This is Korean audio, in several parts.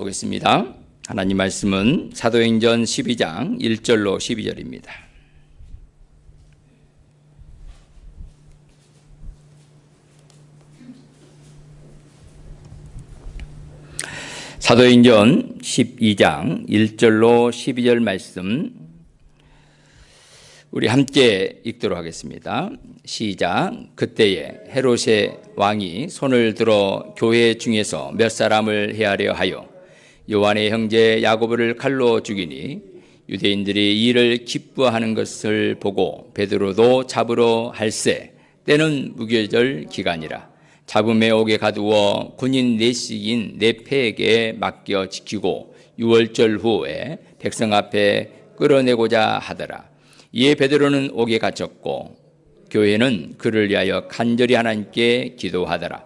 보겠습니다. 하나님 말씀은 사도행전 12장 1절로 12절입니다. 사도행전 12장 1절로 12절 말씀 우리 함께 읽도록 하겠습니다. 시작. 그때에 헤롯의 왕이 손을 들어 교회 중에서 몇 사람을 해하려 하여 요한의 형제 야고보를 칼로 죽이니 유대인들이 이를 기뻐하는 것을 보고 베드로도 잡으러 할세. 때는 무교절 기간이라. 잡음에 옥에 가두어 군인 넷씩인 네 패에게 맡겨 지키고 유월절 후에 백성 앞에 끌어내고자 하더라. 이에 베드로는 옥에 갇혔고 교회는 그를 위하여 간절히 하나님께 기도하더라.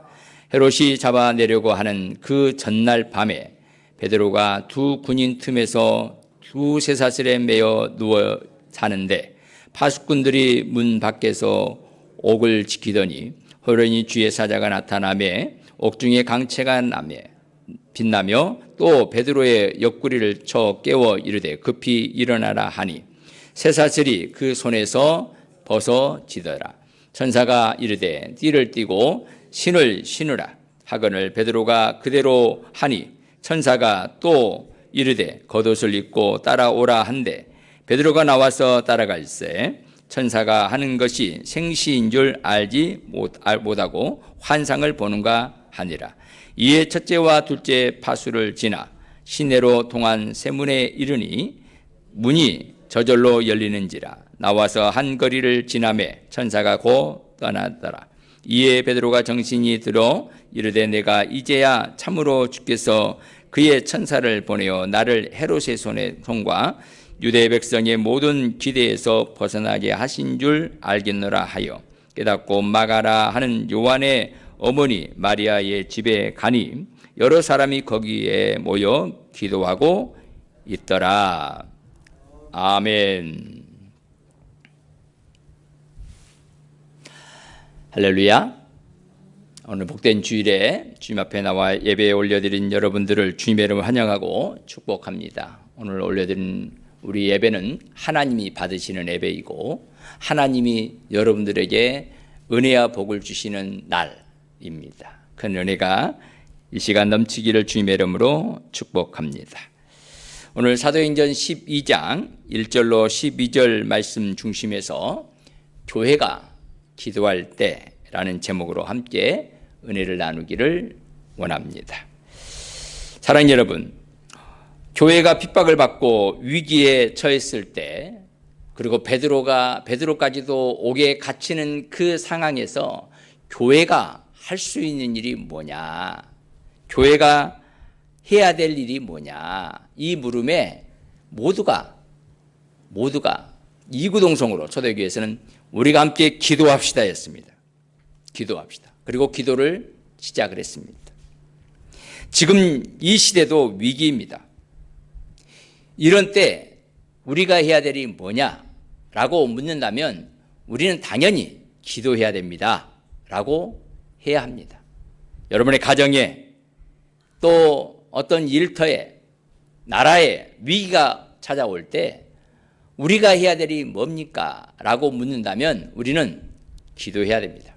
헤롯이 잡아내려고 하는 그 전날 밤에 베드로가 두 군인 틈에서 두 쇠사슬에 매여 누워 자는데 파수꾼들이 문 밖에서 옥을 지키더니 호련히 주의 사자가 나타나매 옥중에 강채가 빛나며 또 베드로의 옆구리를 쳐 깨워 이르되 급히 일어나라 하니 쇠사슬이 그 손에서 벗어지더라. 천사가 이르되 띠를 띠고 신을 신으라 하거늘 베드로가 그대로 하니 천사가 또 이르되 겉옷을 입고 따라오라 한데 베드로가 나와서 따라갈새 천사가 하는 것이 생시인 줄 알지 못하고 환상을 보는가 하니라. 이에 첫째와 둘째 파수를 지나 시내로 통한 세문에 이르니 문이 저절로 열리는지라. 나와서 한 거리를 지나매 천사가 곧 떠나더라. 이에 베드로가 정신이 들어 이르되 내가 이제야 참으로 주께서 그의 천사를 보내어 나를 헤롯의 손과 유대 백성의 모든 기대에서 벗어나게 하신 줄 알겠노라 하여 깨닫고 마가라 하는 요한의 어머니 마리아의 집에 가니 여러 사람이 거기에 모여 기도하고 있더라. 아멘. 할렐루야. 오늘 복된 주일에 주님 앞에 나와 예배에 올려드린 여러분들을 주님의 이름으로 환영하고 축복합니다. 오늘 올려드린 우리 예배는 하나님이 받으시는 예배이고 하나님이 여러분들에게 은혜와 복을 주시는 날입니다. 큰 은혜가 이 시간 넘치기를 주님의 이름으로 축복합니다. 오늘 사도행전 12장 1절로 12절 말씀 중심에서 교회가 기도할 때라는 제목으로 함께 은혜를 나누기를 원합니다. 사랑하는 여러분, 교회가 핍박을 받고 위기에 처했을 때 그리고 베드로까지도 옥에 갇히는 그 상황에서 교회가 할 수 있는 일이 뭐냐? 교회가 해야 될 일이 뭐냐? 이 물음에 모두가 이구동성으로 초대교회에서는 우리가 함께 기도합시다 했습니다. 기도합시다. 그리고 기도를 시작을 했습니다. 지금 이 시대도 위기입니다. 이런 때 우리가 해야 될 일이 뭐냐라고 묻는다면 우리는 당연히 기도해야 됩니다. 라고 해야 합니다. 여러분의 가정에 또 어떤 일터에 나라에 위기가 찾아올 때 우리가 해야 될 일이 뭡니까? 라고 묻는다면 우리는 기도해야 됩니다.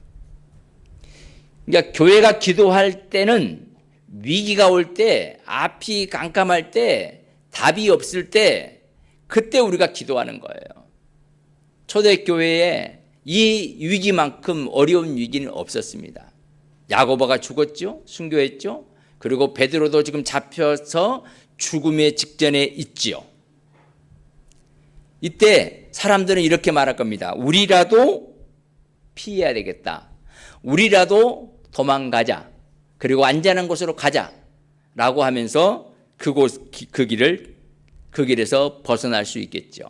그러니까 교회가 기도할 때는 위기가 올 때, 앞이 깜깜할 때, 답이 없을 때 그때 우리가 기도하는 거예요. 초대교회에 이 위기만큼 어려운 위기는 없었습니다. 야고보가 죽었죠. 순교했죠. 그리고 베드로도 지금 잡혀서 죽음의 직전에 있지요. 이때 사람들은 이렇게 말할 겁니다. 우리라도 피해야 되겠다. 우리라도 도망가자. 그리고 안전한 곳으로 가자. 라고 하면서 그 길에서 벗어날 수 있겠죠.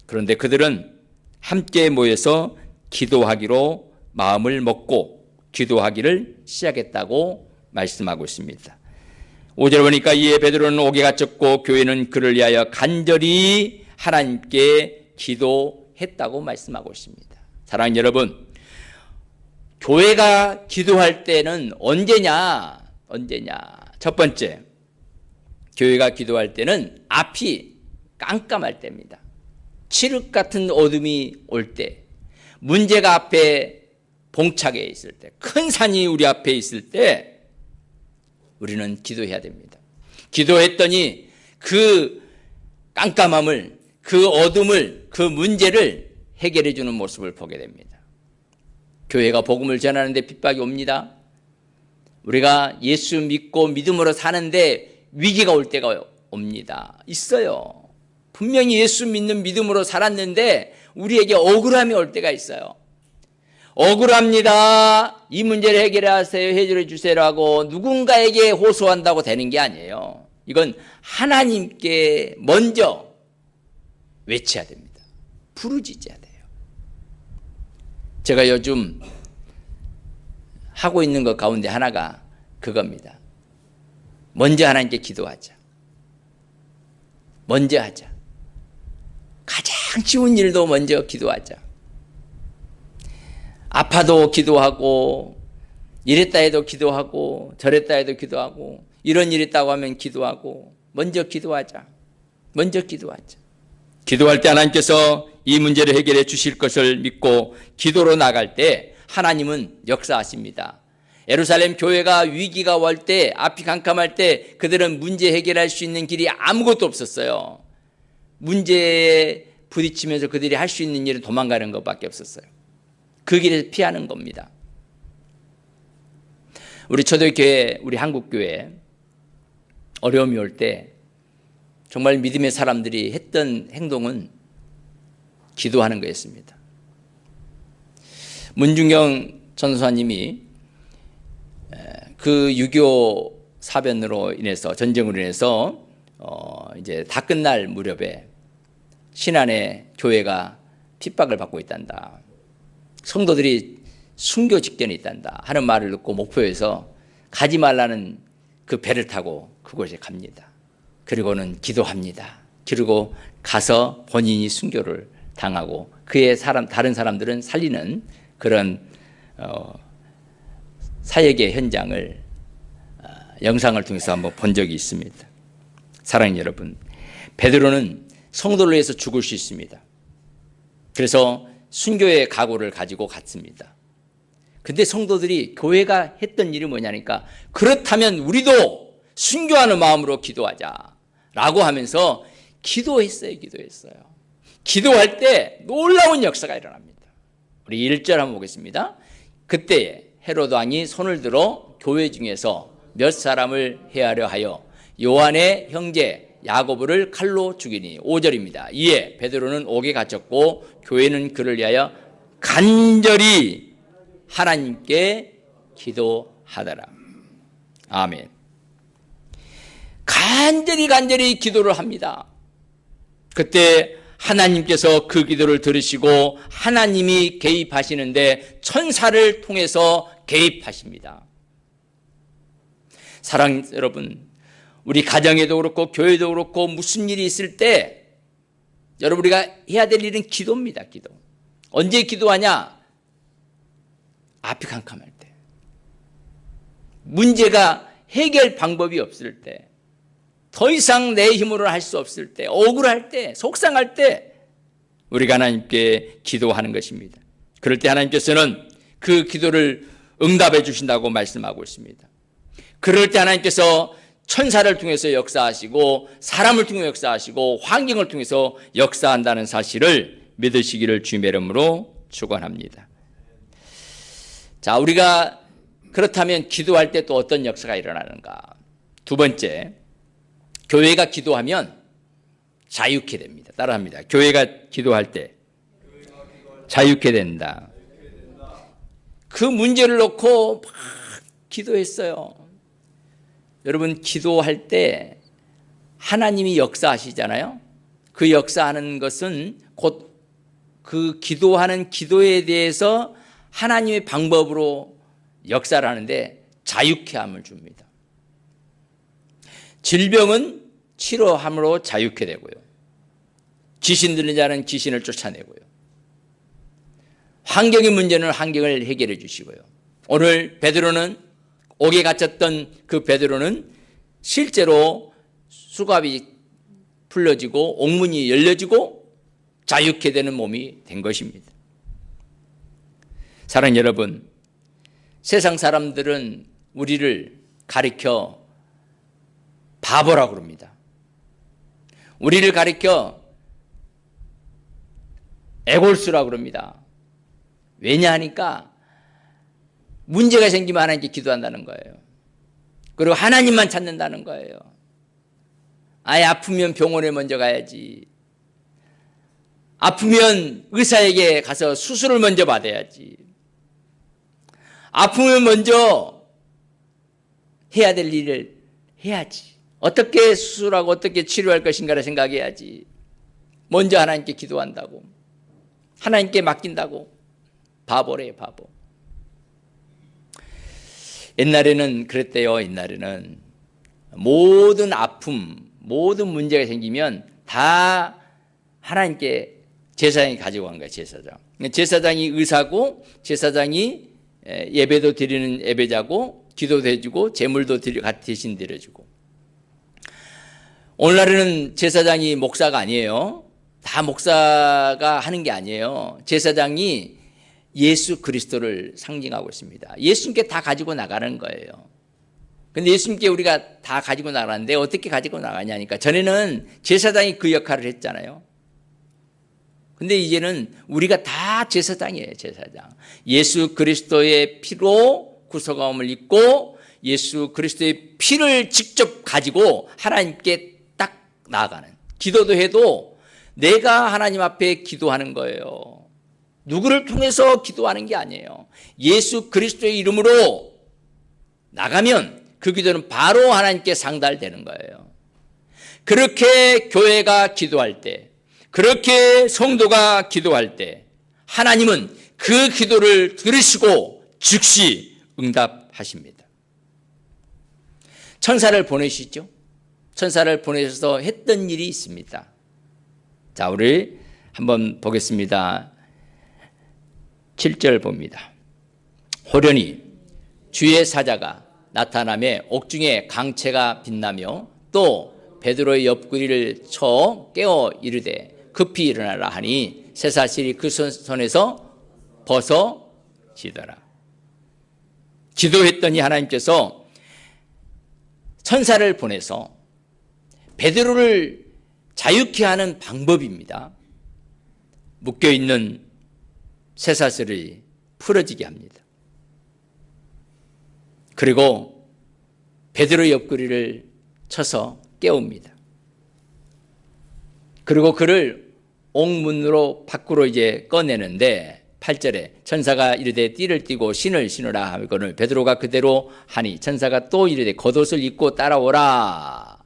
그런데 그들은 함께 모여서 기도하기로 마음을 먹고 기도하기를 시작했다고 말씀하고 있습니다. 5절 보니까 이에 베드로는 옥에 갇혔고 교회는 그를 위하여 간절히 하나님께 기도했다고 말씀하고 있습니다. 사랑하는 여러분, 교회가 기도할 때는 언제냐? 첫 번째, 교회가 기도할 때는 앞이 깜깜할 때입니다. 칠흑 같은 어둠이 올 때, 문제가 앞에 봉착해 있을 때, 큰 산이 우리 앞에 있을 때 우리는 기도해야 됩니다. 기도했더니 그 깜깜함을, 그 어둠을, 그 문제를 해결해 주는 모습을 보게 됩니다. 교회가 복음을 전하는데 핍박이 옵니다. 우리가 예수 믿고 믿음으로 사는데 위기가 올 때가 옵니다. 있어요. 분명히 예수 믿는 믿음으로 살았는데 우리에게 억울함이 올 때가 있어요. 억울합니다. 이 문제를 해결해 주세요라고 누군가에게 호소한다고 되는 게 아니에요. 이건 하나님께 먼저 외쳐야 됩니다. 부르짖어야 돼요. 제가 요즘 하고 있는 것 가운데 하나가 그겁니다. 먼저 하나님께 기도하자. 먼저 하자. 가장 쉬운 일도 먼저 기도하자. 아파도 기도하고, 이랬다 해도 기도하고, 저랬다 해도 기도하고, 이런 일 있다고 하면 기도하고, 먼저 기도하자. 먼저 기도하자. 기도할 때 하나님께서 이 문제를 해결해 주실 것을 믿고 기도로 나갈 때 하나님은 역사하십니다. 예루살렘 교회가 위기가 올 때, 앞이 깜깜할 때 그들은 문제 해결할 수 있는 길이 아무것도 없었어요. 문제에 부딪히면서 그들이 할 수 있는 일은 도망가는 것밖에 없었어요. 그 길에서 피하는 겁니다. 우리 초대교회, 우리 한국교회 어려움이 올 때 정말 믿음의 사람들이 했던 행동은 기도하는 거였습니다. 문중경 전도사님이 그 유교 사변으로 인해서, 전쟁으로 인해서 이제 다 끝날 무렵에 신안의 교회가 핍박을 받고 있단다. 성도들이 순교 직전에 있단다 하는 말을 듣고 목포에서 가지 말라는 그 배를 타고 그곳에 갑니다. 그리고는 기도합니다. 그리고 가서 본인이 순교를 당하고 그의 다른 사람들은 살리는 그런 사역의 현장을 영상을 통해서 한번 본 적이 있습니다. 사랑하는 여러분, 베드로는 성도를 위해서 죽을 수 있습니다. 그래서 순교의 각오를 가지고 갔습니다. 근데 성도들이, 교회가 했던 일이 뭐냐니까, 그렇다면 우리도 순교하는 마음으로 기도하자 라고 하면서 기도했어요. 기도할 때 놀라운 역사가 일어납니다. 우리 1절 한번 보겠습니다. 그때에 헤로드 왕이 손을 들어 교회 중에서 몇 사람을 해하려 하여 요한의 형제 야고보를 칼로 죽이니. 5절입니다. 이에 베드로는 옥에 갇혔고 교회는 그를 위하여 간절히 하나님께 기도하더라. 아멘. 간절히 기도를 합니다. 그때 하나님께서 그 기도를 들으시고 하나님이 개입하시는데 천사를 통해서 개입하십니다. 사랑하는 여러분, 우리 가정에도 그렇고 교회도 그렇고 무슨 일이 있을 때 여러분, 우리가 해야 될 일은 기도입니다. 기도. 언제 기도하냐? 앞이 캄캄할 때, 문제가 해결 방법이 없을 때, 더 이상 내 힘으로 할 수 없을 때, 억울할 때, 속상할 때 우리가 하나님께 기도하는 것입니다. 그럴 때 하나님께서는 그 기도를 응답해 주신다고 말씀하고 있습니다. 그럴 때 하나님께서 천사를 통해서 역사하시고 사람을 통해 역사하시고 환경을 통해서 역사한다는 사실을 믿으시기를 주님의 이름으로 축원합니다. 자, 우리가 그렇다면 기도할 때 또 어떤 역사가 일어나는가? 두 번째, 교회가 기도하면 자유케 됩니다. 따라합니다. 교회가 기도할 때 자유케 된다. 그 문제를 놓고 막 기도했어요. 여러분, 기도할 때 하나님이 역사하시잖아요. 그 역사하는 것은 곧 그 기도하는 기도에 대해서 하나님의 방법으로 역사를 하는데 자유케 함을 줍니다. 질병은 치료함으로 자유케 되고요. 귀신 들린 자는 귀신을 쫓아내고요. 환경의 문제는 환경을 해결해 주시고요. 오늘 베드로는, 옥에 갇혔던 그 베드로는 실제로 수갑이 풀려지고 옥문이 열려지고 자유케 되는 몸이 된 것입니다. 사랑하는 여러분, 세상 사람들은 우리를 가리켜 바보라고 그럽니다. 우리를 가리켜 애골수라고 그럽니다. 왜냐하니까 문제가 생기면 하나님께 기도한다는 거예요. 그리고 하나님만 찾는다는 거예요. 아예 아프면 병원에 먼저 가야지. 아프면 의사에게 가서 수술을 먼저 받아야지. 아프면 먼저 해야 될 일을 해야지. 어떻게 수술하고 어떻게 치료할 것인가를 생각해야지. 먼저 하나님께 기도한다고. 하나님께 맡긴다고. 바보래요, 바보. 옛날에는 그랬대요. 옛날에는 모든 아픔, 모든 문제가 생기면 다 하나님께 제사장이 가지고 간 거예요. 제사장. 제사장이 의사고 제사장이 예배도 드리는 예배자고 기도도 해주고 제물도 대신 드려주고. 오늘날에는 제사장이 목사가 아니에요. 다 목사가 하는 게 아니에요. 제사장이 예수 그리스도를 상징하고 있습니다. 예수님께 다 가지고 나가는 거예요. 근데 예수님께 우리가 다 가지고 나가는데 어떻게 가지고 나가냐니까 전에는 제사장이 그 역할을 했잖아요. 근데 이제는 우리가 다 제사장이에요. 제사장. 예수 그리스도의 피로 구속함을 입고 예수 그리스도의 피를 직접 가지고 하나님께 딱 나아가는. 기도도 해도 내가 하나님 앞에 기도하는 거예요. 누구를 통해서 기도하는 게 아니에요. 예수 그리스도의 이름으로 나가면 그 기도는 바로 하나님께 상달되는 거예요. 그렇게 교회가 기도할 때, 그렇게 성도가 기도할 때 하나님은 그 기도를 들으시고 즉시 응답하십니다. 천사를 보내시죠. 천사를 보내셔서 했던 일이 있습니다. 자, 우리 한번 보겠습니다. 7절 봅니다. 호련히 주의 사자가 나타나며 옥중에 강채가 빛나며 또 베드로의 옆구리를 쳐 깨어 이르되 급히 일어나라 하니 쇠사슬이 그 손에서 벗어지더라. 기도했더니 하나님께서 천사를 보내서 베드로를 자유케 하는 방법입니다. 묶여있는 쇠사슬이 풀어지게 합니다. 그리고 베드로의 옆구리를 쳐서 깨웁니다. 그리고 그를 옥문으로 밖으로 이제 꺼내는데 8절에 천사가 이르되 띠를 띠고 신을 신으라 하거늘 베드로가 그대로 하니 천사가 또 이르되 겉옷을 입고 따라오라.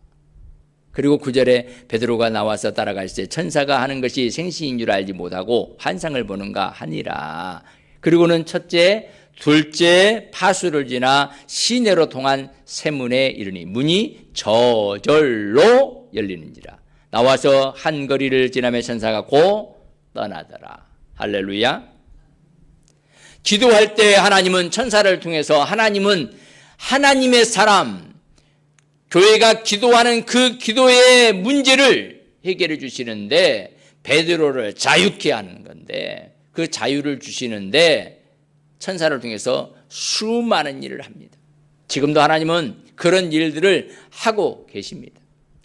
그리고 9절에 베드로가 나와서 따라갈새 천사가 하는 것이 생시인 줄 알지 못하고 환상을 보는가 하니라. 그리고는 첫째 둘째 파수를 지나 시내로 통한 세문에 이르니 문이 저절로 열리는지라. 나와서 한 거리를 지나며 천사가 곧 떠나더라. 할렐루야. 기도할 때 하나님은 천사를 통해서 하나님은 하나님의 사람 교회가 기도하는 그 기도의 문제를 해결해 주시는데 베드로를 자유케 하는 건데 그 자유를 주시는데 천사를 통해서 수많은 일을 합니다. 지금도 하나님은 그런 일들을 하고 계십니다.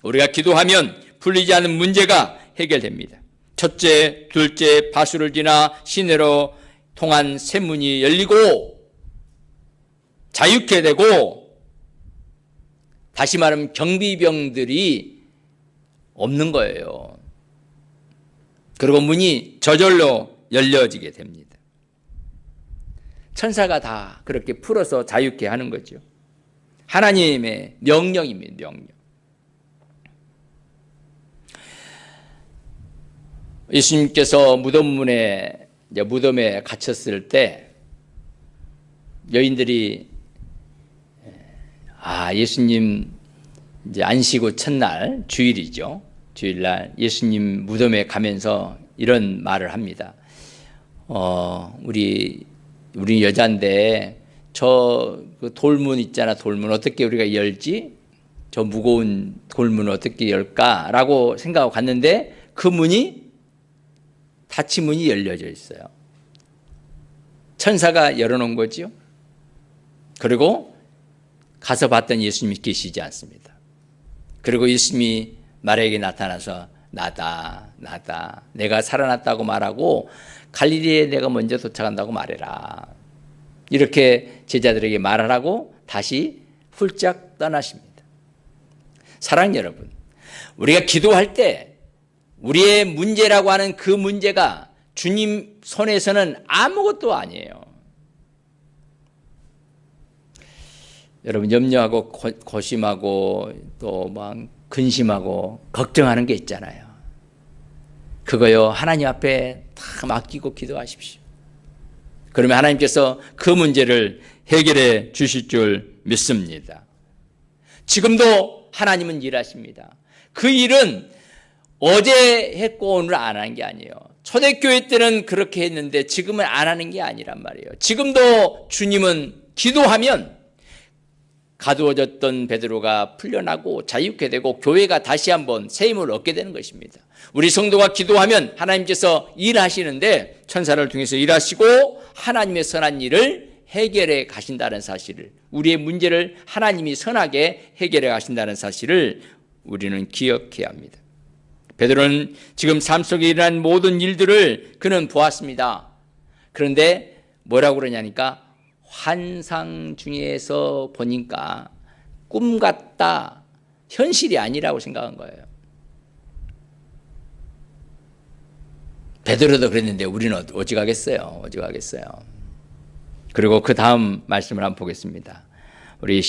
우리가 기도하면 풀리지 않는 문제가 해결됩니다. 첫째, 둘째 파수를 지나 시내로 통한 샘문이 열리고 자유케 되고 다시 말하면 경비병들이 없는 거예요. 그리고 문이 저절로 열려지게 됩니다. 천사가 다 그렇게 풀어서 자유케 하는 거죠. 하나님의 명령입니다. 명령. 예수님께서 무덤에 갇혔을 때 여인들이 예수님 이제 안식 후 첫날 주일이죠. 주일날 예수님 무덤에 가면서 이런 말을 합니다. 우리 여잔데 저 그 돌문 있잖아. 돌문 어떻게 우리가 열지? 저 무거운 골문을 어떻게 열까라고 생각하고 갔는데 그 문이 닫힌 문이 열려져 있어요. 천사가 열어놓은 거죠. 그리고 가서 봤더니 예수님이 계시지 않습니다. 그리고 예수님이 마리아에게 나타나서 나다 내가 살아났다고 말하고 갈릴리에 내가 먼저 도착한다고 말해라. 이렇게 제자들에게 말하라고 다시 훌쩍 떠나십니다. 사랑하는 여러분, 우리가 기도할 때 우리의 문제라고 하는 그 문제가 주님 손에서는 아무것도 아니에요. 여러분, 염려하고 고심하고 또 막 근심하고 걱정하는 게 있잖아요. 그거요, 하나님 앞에 다 맡기고 기도하십시오. 그러면 하나님께서 그 문제를 해결해 주실 줄 믿습니다. 지금도 하나님은 일하십니다. 그 일은 어제 했고 오늘 안 하는 게 아니에요. 초대교회 때는 그렇게 했는데 지금은 안 하는 게 아니란 말이에요. 지금도 주님은 기도하면 가두어졌던 베드로가 풀려나고 자유케 되고 교회가 다시 한번 새 힘을 얻게 되는 것입니다. 우리 성도가 기도하면 하나님께서 일하시는데 천사를 통해서 일하시고 하나님의 선한 일을 해결해 가신다는 사실을, 우리의 문제를 하나님이 선하게 해결해 가신다는 사실을 우리는 기억해야 합니다. 베드로는 지금 삶 속에 일어난 모든 일들을 그는 보았습니다. 그런데 뭐라고 그러냐니까 환상 중에서 보니까 꿈 같다, 현실이 아니라고 생각한 거예요. 베드로도 그랬는데 우리는 어찌가겠어요. 그리고 그 다음 말씀을 한번 보겠습니다. 우리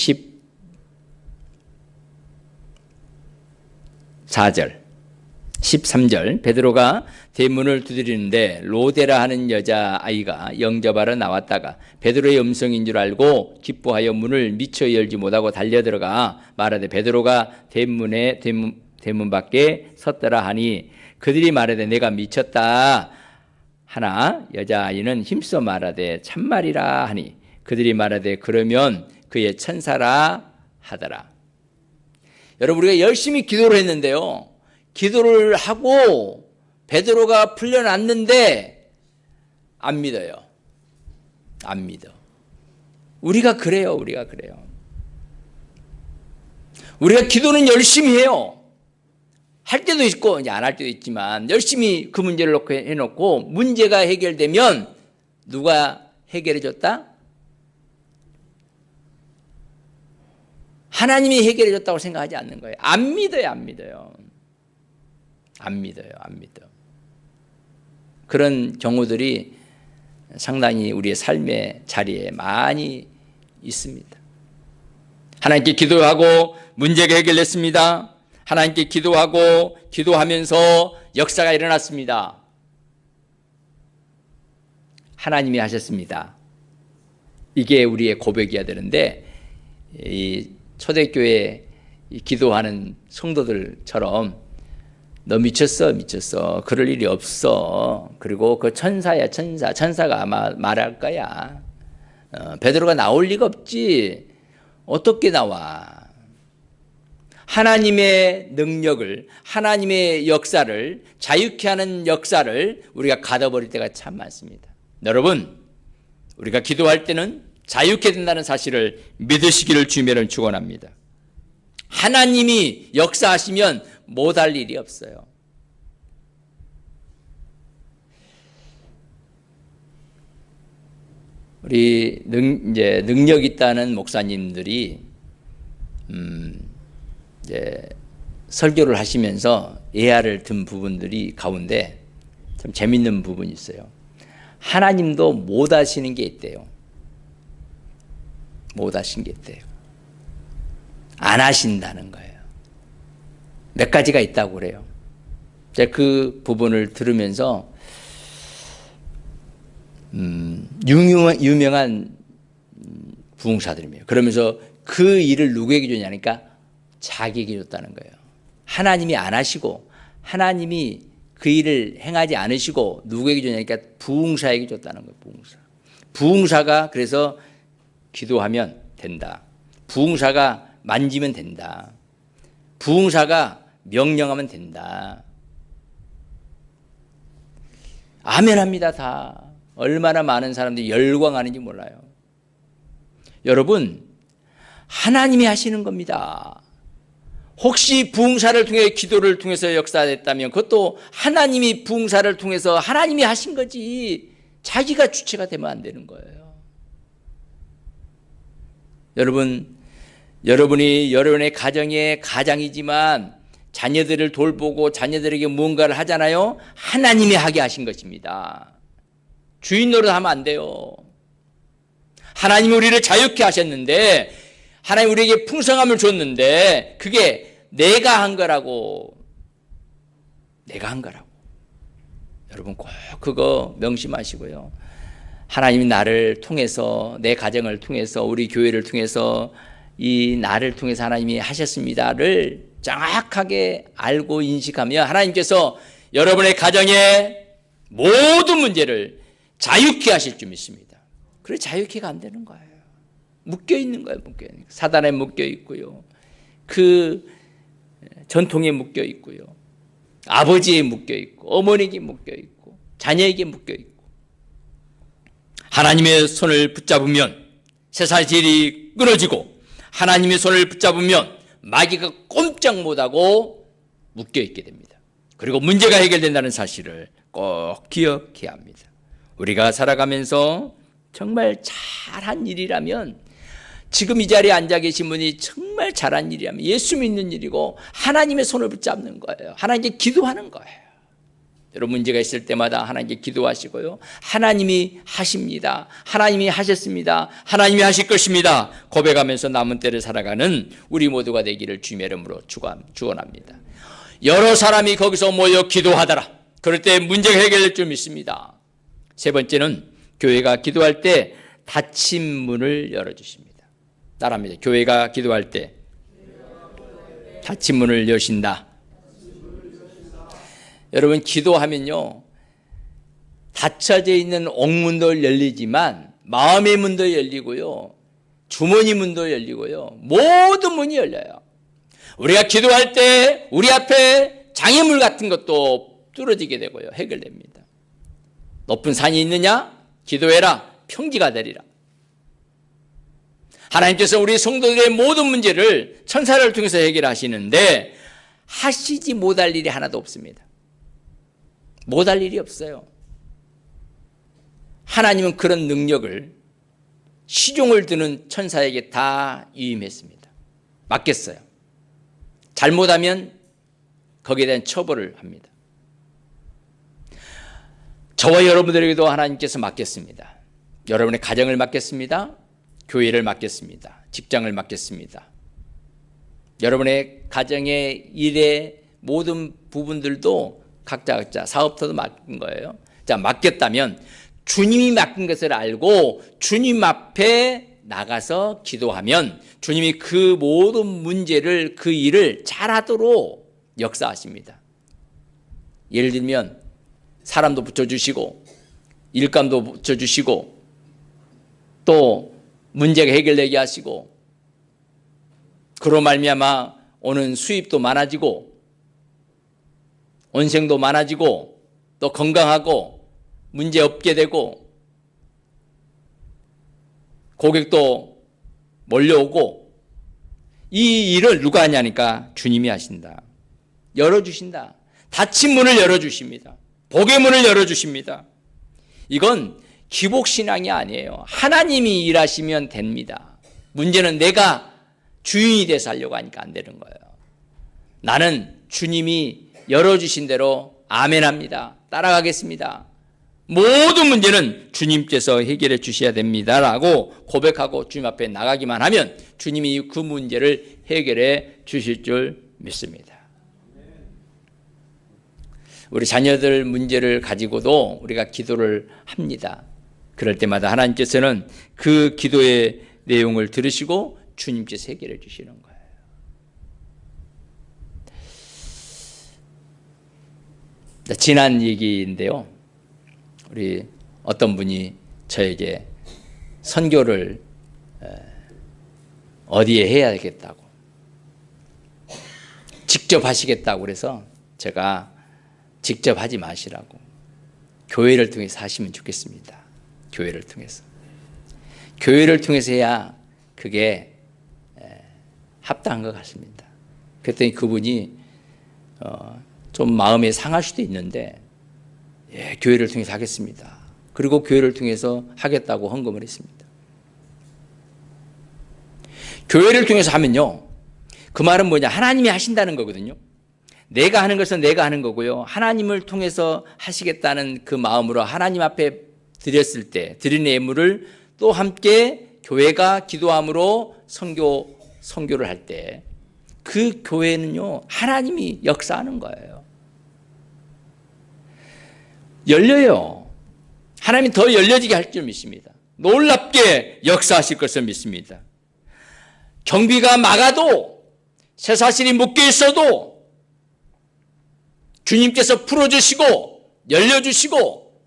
14절 13절 베드로가 대문을 두드리는데 로데라 하는 여자아이가 영접하러 나왔다가 베드로의 음성인 줄 알고 기뻐하여 문을 미처 열지 못하고 달려들어가 말하되 베드로가 대문 밖에 섰더라 하니 그들이 말하되 내가 미쳤다 하나 여자아이는 힘써 말하되 참말이라 하니 그들이 말하되 그러면 그의 천사라 하더라. 여러분, 우리가 열심히 기도를 했는데요, 기도를 하고 베드로가 풀려났는데 안 믿어요. 안 믿어. 우리가 그래요. 우리가 기도는 열심히 해요. 할 때도 있고 이제 안 할 때도 있지만 열심히 그 문제를 해놓고 문제가 해결되면 누가 해결해 줬다? 하나님이 해결해 줬다고 생각하지 않는 거예요. 안 믿어요. 그런 경우들이 상당히 우리의 삶의 자리에 많이 있습니다. 하나님께 기도하고 문제가 해결됐습니다. 하나님께 기도하면서 역사가 일어났습니다. 하나님이 하셨습니다. 이게 우리의 고백이어야 되는데 이 초대교회 기도하는 성도들처럼 너 미쳤어. 그럴 일이 없어. 그리고 그 천사야, 천사가 아마 말할 거야. 베드로가 나올 리가 없지. 어떻게 나와? 하나님의 능력을, 하나님의 역사를, 자유케 하는 역사를 우리가 가둬버릴 때가 참 많습니다. 여러분, 우리가 기도할 때는 자유케 된다는 사실을 믿으시기를 주님을 축원합니다. 하나님이 역사하시면 못할 일이 없어요. 우리 이제 능력 있다는 목사님들이 이제 설교를 하시면서 예화를 든 부분들이 가운데 참 재밌는 부분이 있어요. 하나님도 못 하시는 게 있대요. 안 하신다는 거예요. 몇 가지가 있다고 그래요. 제가 그 부분을 들으면서 유명한 부흥사들이에요. 그러면서 그 일을 누구에게 주냐니까 자기에게 줬다는 거예요. 하나님이 안 하시고 하나님이 그 일을 행하지 않으시고 누구에게 주냐니까 부흥사에게 줬다는 거예요. 부흥사가 그래서 기도하면 된다. 부흥사가 만지면 된다. 부흥사가 명령하면 된다. 아멘합니다. 다. 얼마나 많은 사람들이 열광하는지 몰라요. 여러분, 하나님이 하시는 겁니다. 혹시 부흥사를 통해 기도를 통해서 역사됐다면 그것도 하나님이 부흥사를 통해서 하나님이 하신 거지 자기가 주체가 되면 안 되는 거예요. 여러분이 여러분의 가정의 가장이지만 자녀들을 돌보고 자녀들에게 무언가를 하잖아요. 하나님이 하게 하신 것입니다. 주인 노릇하면 안 돼요. 하나님이 우리를 자유케 하셨는데 하나님 우리에게 풍성함을 줬는데 그게 내가 한 거라고. 여러분 꼭 그거 명심하시고요. 하나님이 나를 통해서 내 가정을 통해서 우리 교회를 통해서 이 나를 통해서 하나님이 하셨습니다를 정확하게 알고 인식하며 하나님께서 여러분의 가정의 모든 문제를 자유케 하실 줄 믿습니다. 그래 자유케가 안 되는 거예요. 묶여 있는 거예요. 사단에 묶여 있고요. 그 전통에 묶여 있고요. 아버지에 묶여 있고 어머니에게 묶여 있고 자녀에게 묶여 있고 하나님의 손을 붙잡으면 세상의 질이 끊어지고 하나님의 손을 붙잡으면 마귀가 꼼짝 못하고 묶여 있게 됩니다. 그리고 문제가 해결된다는 사실을 꼭 기억해야 합니다. 우리가 살아가면서 정말 잘한 일이라면 지금 이 자리에 앉아 계신 분이 정말 잘한 일이라면 예수 믿는 일이고 하나님의 손을 붙잡는 거예요. 하나님께 기도하는 거예요. 여러분 문제가 있을 때마다 하나님께 기도하시고요. 하나님이 하십니다. 하나님이 하셨습니다. 하나님이 하실 것입니다. 고백하면서 남은 때를 살아가는 우리 모두가 되기를 주님의 이름으로 축원합니다. 여러 사람이 거기서 모여 기도하더라. 그럴 때 문제가 해결될 줄 믿습니다. 세 번째는 교회가 기도할 때 닫힌 문을 열어주십니다. 따라합니다. 교회가 기도할 때 닫힌 문을 여신다. 여러분 기도하면요 닫혀져 있는 옥문도 열리지만 마음의 문도 열리고요 주머니 문도 열리고요 모든 문이 열려요. 우리가 기도할 때 우리 앞에 장애물 같은 것도 뚫어지게 되고요 해결됩니다. 높은 산이 있느냐? 기도해라. 평지가 되리라. 하나님께서 우리 성도들의 모든 문제를 천사를 통해서 해결하시는데 하시지 못할 일이 하나도 없습니다. 못할 일이 없어요. 하나님은 그런 능력을 시종을 드는 천사에게 다 위임했습니다. 맡겼어요. 잘못하면 거기에 대한 처벌을 합니다. 저와 여러분들에게도 하나님께서 맡겼습니다. 여러분의 가정을 맡겼습니다. 교회를 맡겼습니다. 직장을 맡겼습니다. 여러분의 가정의 일의 모든 부분들도 각자 사업터도 맡긴 거예요. 자, 맡겼다면 주님이 맡긴 것을 알고 주님 앞에 나가서 기도하면 주님이 그 모든 문제를 그 일을 잘하도록 역사하십니다. 예를 들면 사람도 붙여주시고 일감도 붙여주시고 또 문제가 해결되게 하시고 그로 말미암아 오는 수입도 많아지고 원생도 많아지고 또 건강하고 문제 없게 되고 고객도 몰려오고 이 일을 누가 하냐니까 주님이 하신다. 열어주신다. 닫힌 문을 열어주십니다. 복의 문을 열어주십니다. 이건 기복신앙이 아니에요. 하나님이 일하시면 됩니다. 문제는 내가 주인이 돼서 하려고 하니까 안 되는 거예요. 나는 주님이 열어주신 대로 아멘합니다. 따라가겠습니다. 모든 문제는 주님께서 해결해 주셔야 됩니다. 라고 고백하고 주님 앞에 나가기만 하면 주님이 그 문제를 해결해 주실 줄 믿습니다. 우리 자녀들 문제를 가지고도 우리가 기도를 합니다. 그럴 때마다 하나님께서는 그 기도의 내용을 들으시고 주님께서 해결해 주시는 거예요. 지난 얘기인데요. 우리 어떤 분이 저에게 선교를 어디에 해야겠다고 직접 하시겠다고 그래서 제가 직접 하지 마시라고, 교회를 통해서 하시면 좋겠습니다. 교회를 통해서. 교회를 통해서 해야 그게 합당한 것 같습니다. 그랬더니 그분이 좀 마음이 상할 수도 있는데, 예, 교회를 통해서 하겠습니다. 그리고 교회를 통해서 하겠다고 헌금을 했습니다. 교회를 통해서 하면요, 그 말은 뭐냐, 하나님이 하신다는 거거든요. 내가 하는 것은 내가 하는 거고요, 하나님을 통해서 하시겠다는 그 마음으로 하나님 앞에 드렸을 때, 드린 예물을 또 함께 교회가 기도함으로 선교를 할 때 그 교회는요, 하나님이 역사하는 거예요. 열려요. 하나님이 더 열려지게 할 줄 믿습니다. 놀랍게 역사하실 것을 믿습니다. 경비가 막아도, 쇠사슬이 묶여 있어도 주님께서 풀어주시고 열려주시고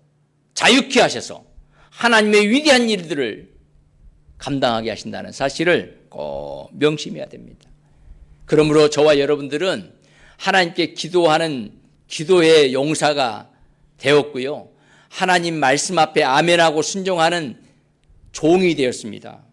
자유케 하셔서 하나님의 위대한 일들을 감당하게 하신다는 사실을 꼭 명심해야 됩니다. 그러므로 저와 여러분들은 하나님께 기도하는 기도의 용사가 되었고요, 하나님 말씀 앞에 아멘하고 순종하는 종이 되었습니다.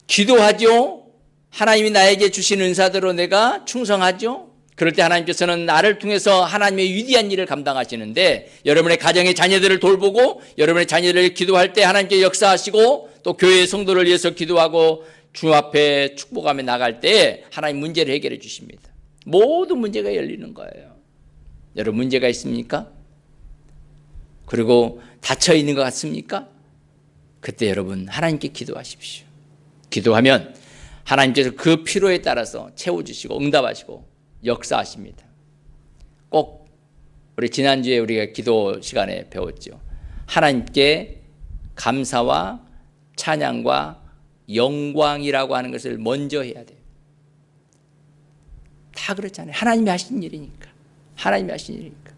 기도하죠. 하나님이 나에게 주신 은사대로 내가 충성하죠. 그럴 때 하나님께서는 나를 통해서 하나님의 위대한 일을 감당하시는데, 여러분의 가정의 자녀들을 돌보고 여러분의 자녀들을 기도할 때 하나님께 역사하시고, 또 교회의 성도를 위해서 기도하고 주 앞에 축복하며 나갈 때 하나님 문제를 해결해 주십니다. 모든 문제가 열리는 거예요. 여러분, 문제가 있습니까? 그리고 닫혀 있는 것 같습니까? 그때 여러분 하나님께 기도하십시오. 기도하면 하나님께서 그 필요에 따라서 채워주시고 응답하시고 역사하십니다. 꼭 우리 지난주에 우리가 기도 시간에 배웠죠. 하나님께 감사와 찬양과 영광이라고 하는 것을 먼저 해야 돼요. 다 그렇잖아요. 하나님이 하신 일이니까. 하나님이 하신 일이니까.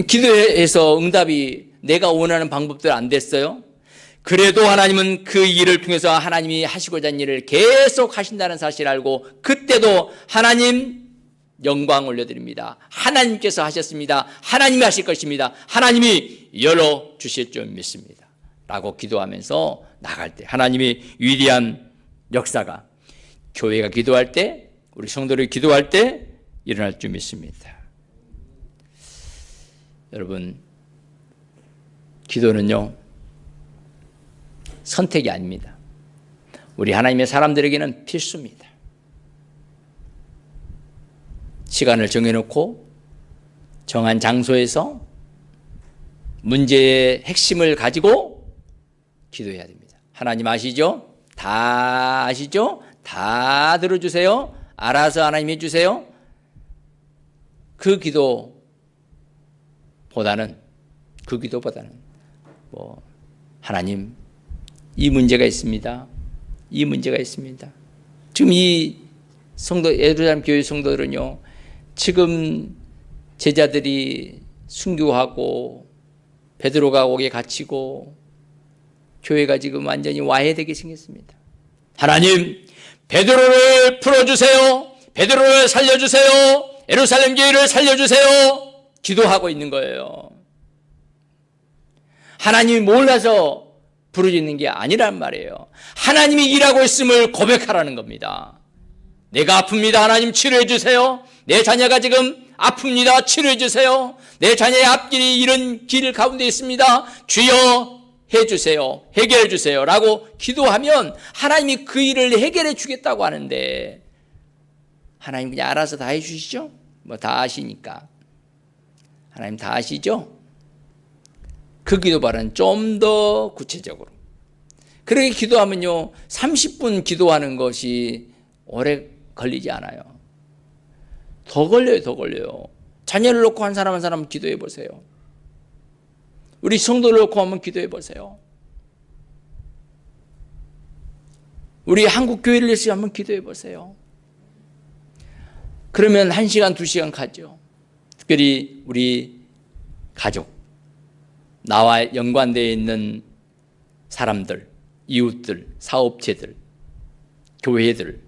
기도해서 응답이 내가 원하는 방법대로 안 됐어요. 그래도 하나님은 그 일을 통해서 하나님이 하시고자 하는 일을 계속 하신다는 사실을 알고, 그때도 하나님 영광 올려드립니다. 하나님께서 하셨습니다. 하나님이 하실 것입니다. 하나님이 열어주실 줄 믿습니다. 라고 기도하면서 나갈 때 하나님의 위대한 역사가 교회가 기도할 때, 우리 성도들이 기도할 때 일어날 줄 믿습니다. 여러분, 기도는요, 선택이 아닙니다. 우리 하나님의 사람들에게는 필수입니다. 시간을 정해놓고 정한 장소에서 문제의 핵심을 가지고 기도해야 됩니다. 하나님 아시죠? 다 아시죠? 다 들어주세요. 알아서 하나님 해주세요. 그 기도보다는 하나님, 이 문제가 있습니다. 이 문제가 있습니다. 지금 이 성도, 예루살렘 교회 성도들은요, 지금 제자들이 순교하고 베드로가 옥에 갇히고 교회가 지금 완전히 와해되게 생겼습니다. 하나님, 베드로를 풀어주세요. 베드로를 살려주세요. 예루살렘 교회를 살려주세요. 기도하고 있는 거예요. 하나님이 몰라서 부르짖는 게 아니란 말이에요. 하나님이 일하고 있음을 고백하라는 겁니다. 내가 아픕니다. 하나님 치료해 주세요. 내 자녀가 지금 아픕니다. 치료해 주세요. 내 자녀의 앞길이 이런 길 가운데 있습니다. 주여 해주세요. 해결해 주세요. 라고 기도하면 하나님이 그 일을 해결해 주겠다고 하는데, 하나님 그냥 알아서 다 해주시죠? 뭐 다 아시니까. 하나님 다 아시죠? 그 기도발은 좀 더 구체적으로. 그렇게 기도하면요, 30분 기도하는 것이 오래 걸리지 않아요. 더 걸려요. 자녀를 놓고 한 사람 기도해 보세요. 우리 성도를 놓고 한번 기도해 보세요. 우리 한국 교회를 위해서 한번 기도해 보세요. 그러면 1시간, 2시간 가죠. 특별히 우리 가족, 나와 연관되어 있는 사람들, 이웃들, 사업체들, 교회들,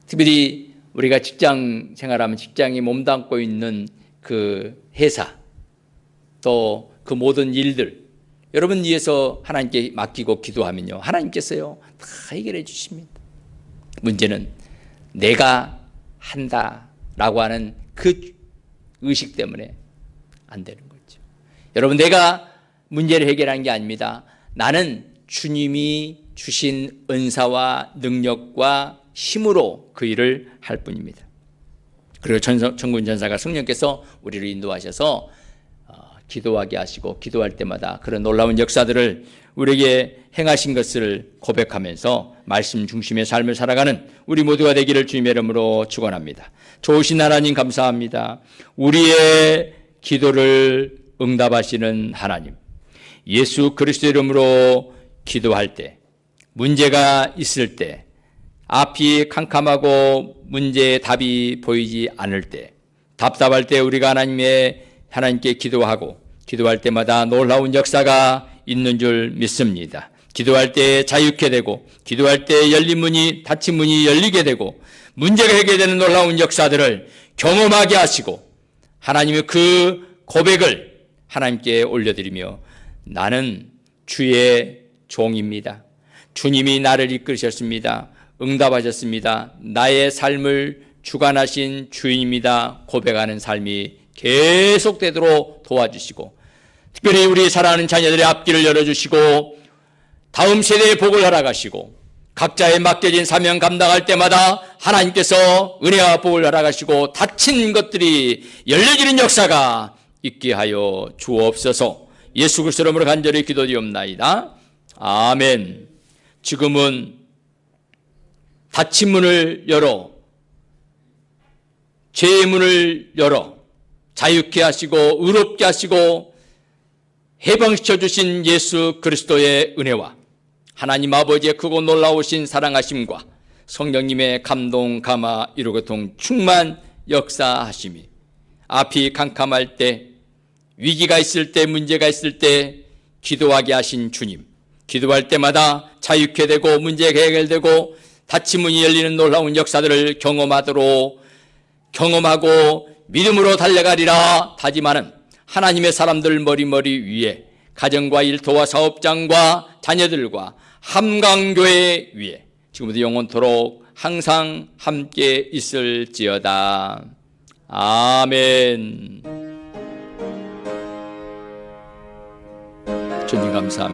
특별히 우리가 직장 생활하면 직장에 몸담고 있는 그 회사, 또 그 모든 일들, 여러분 위해서 하나님께 맡기고 기도하면요, 하나님께서요 다 해결해 주십니다. 문제는 내가 한다라고 하는 그 의식 때문에 안 되는 거죠. 여러분, 내가 문제를 해결하는 게 아닙니다. 나는 주님이 주신 은사와 능력과 힘으로 그 일을 할 뿐입니다. 그리고 천군 전사가 성령께서 우리를 인도하셔서 기도하게 하시고, 기도할 때마다 그런 놀라운 역사들을 우리에게 행하신 것을 고백하면서 말씀 중심의 삶을 살아가는 우리 모두가 되기를 주님의 이름으로 축원합니다. 좋으신 하나님 감사합니다. 우리의 기도를 응답하시는 하나님, 예수 그리스도 이름으로 기도할 때, 문제가 있을 때, 앞이 캄캄하고 문제의 답이 보이지 않을 때, 답답할 때 우리가 하나님께 기도하고, 기도할 때마다 놀라운 역사가 있는 줄 믿습니다. 기도할 때 자유케 되고, 기도할 때 열린 문이, 닫힌 문이 열리게 되고, 문제가 해결되는 놀라운 역사들을 경험하게 하시고, 하나님의 그 고백을 하나님께 올려드리며, 나는 주의 종입니다. 주님이 나를 이끌으셨습니다. 응답하셨습니다. 나의 삶을 주관하신 주인입니다. 고백하는 삶이 계속되도록 도와주시고, 특별히 우리 사랑하는 자녀들의 앞길을 열어주시고, 다음 세대의 복을 허락하시고, 각자의 맡겨진 사명 감당할 때마다 하나님께서 은혜와 복을 허락하시고, 닫힌 것들이 열려지는 역사가 있게 하여 주옵소서. 예수 그리스도 이름으로 간절히 기도드리옵나이다. 아멘. 지금은 닫힌 문을 열어, 죄의 문을 열어 자유케 하시고 의롭게 하시고 해방시켜 주신 예수 그리스도의 은혜와 하나님 아버지의 크고 놀라우신 사랑하심과 성령님의 감동, 감화, 이루고통 충만 역사하심이 앞이 캄캄할 때, 위기가 있을 때, 문제가 있을 때 기도하게 하신 주님, 기도할 때마다 자유케 되고 문제가 해결되고 닫힌 문이 열리는 놀라운 역사들을 경험하고 믿음으로 달려가리라 다짐하는 하나님의 사람들 머리머리 위에, 가정과 일터와 사업장과 자녀들과 함강교회 위에 지금부터 영원토록 항상 함께 있을지어다. 아멘. 주님 감사합니다.